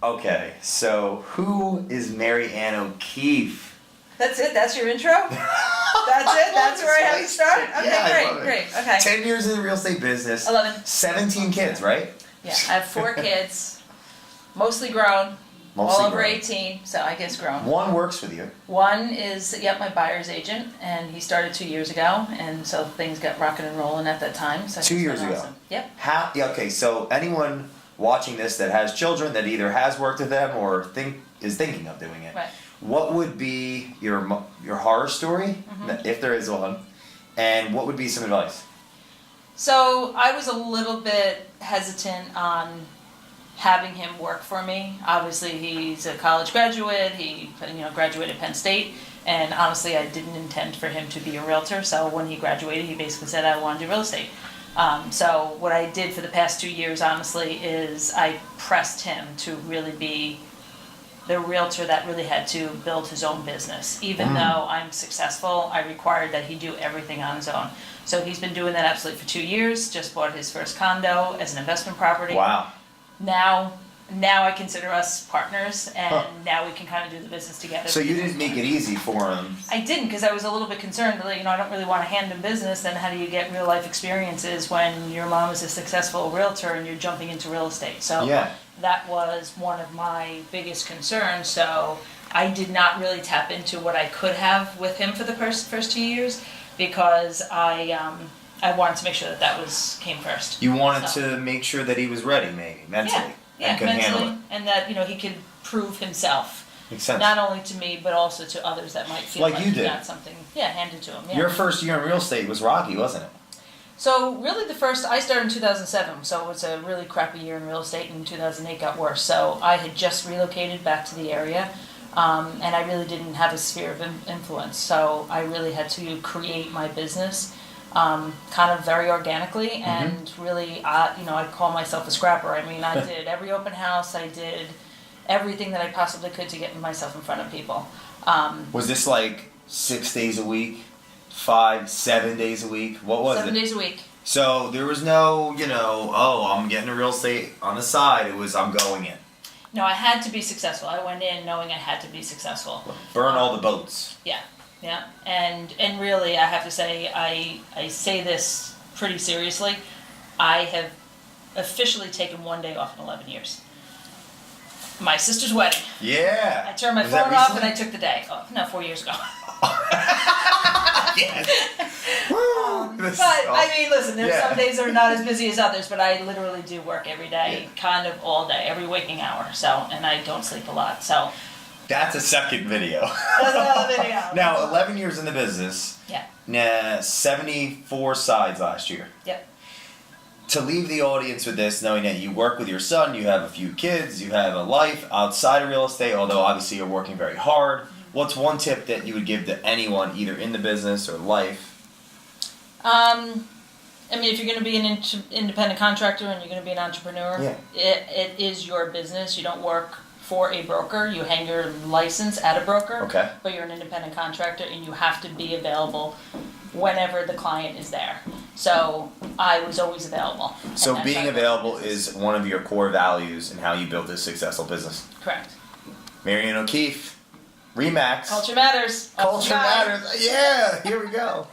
Okay, so who is Mary Ann O'Keefe? That's it? That's your intro? That's it? That's where I have to start? Okay, Yeah, great. Okay. 10 years in the real estate business. 11. 17 kids, right? Yeah, I have 4 kids, mostly grown, all over 18, so I guess grown. One works with you. One is, my buyer's agent, and he started 2 years ago, and so things got rocking and rolling at that time. So 2 years ago? awesome. Yep. Okay, so anyone watching this that has children that either has worked with them or is thinking of doing it, Right. what would be your horror story, if there is one, and what would be some advice? So I was a little bit hesitant on having him work for me. Obviously, he's a college graduate. He, graduated Penn State, and honestly, I didn't intend for him to be a realtor. So when he graduated, he basically said, "I want to do real estate." So what I did for the past 2 years, honestly, is I pressed him to really be the realtor that really had to build his own business. Even though I'm successful, I required that he do everything on his own. So he's been doing that absolutely for 2 years, just bought his first condo as an investment property. Wow. Now I consider us partners, and now we can kind of do the business together. So you didn't make it easy for him. I didn't, because I was a little bit concerned, I don't really want to hand him business, then how do you get real life experiences when your mom is a successful realtor and you're jumping into real estate? So Yeah. that was one of my biggest concerns, so I did not really tap into what I could have with him for the first 2 years, because I wanted to make sure that came first. You wanted to make sure that he was ready, maybe, mentally. Yeah, and could handle mentally, it. and that he could prove himself. Makes sense. Not only to me, but also to others that might feel Like like you he did. got something handed to him. Yeah. Your first year in real estate was rocky, wasn't it? So really I started in 2007, so it was a really crappy year in real estate, and 2008 got worse. So I had just relocated back to the area, and I really didn't have a sphere of influence. So I really had to create my business kind of very organically, and really, I call myself a scrapper. I mean, I did every open house, I did everything that I possibly could to get myself in front of people. Was this like 6 days a week? 5, 7 days a week? What was it? 7 days a week. So there was no, I'm getting a real estate on the side. It was, I'm going in. No, I had to be successful. I went in knowing I had to be successful. Burn all the boats. Yeah, and really, I have to say, I say this pretty seriously. I have officially taken 1 day off in 11 years. My sister's wedding. Yeah. I turned my Was that phone off and recently? I took the day off. No, 4 years ago. Yes. Woo! But I mean, listen, there's some days that are not as busy as others, but I literally do work every day, kind of all day, every waking hour. So, and I don't sleep a lot. So That's a second video. that's another video. Now, 11 years in the business. Yeah. 74 sides last year. Yep. To leave the audience with this, knowing that you work with your son, you have a few kids, you have a life outside of real estate, although obviously you're working very hard. What's one tip that you would give to anyone, either in the business or life? I mean, if you're going to be an independent contractor and you're going to be an entrepreneur, it is your business. You don't work for a broker. You hang your license at a broker, Okay. but you're an independent contractor and you have to be available whenever the client is there. So I was always available. So And being that's how I built available my business. is one of your core values in how you built this successful business. Correct. Mary Ann O'Keefe, Remax. Culture matters. Culture matters. Yeah, here we go.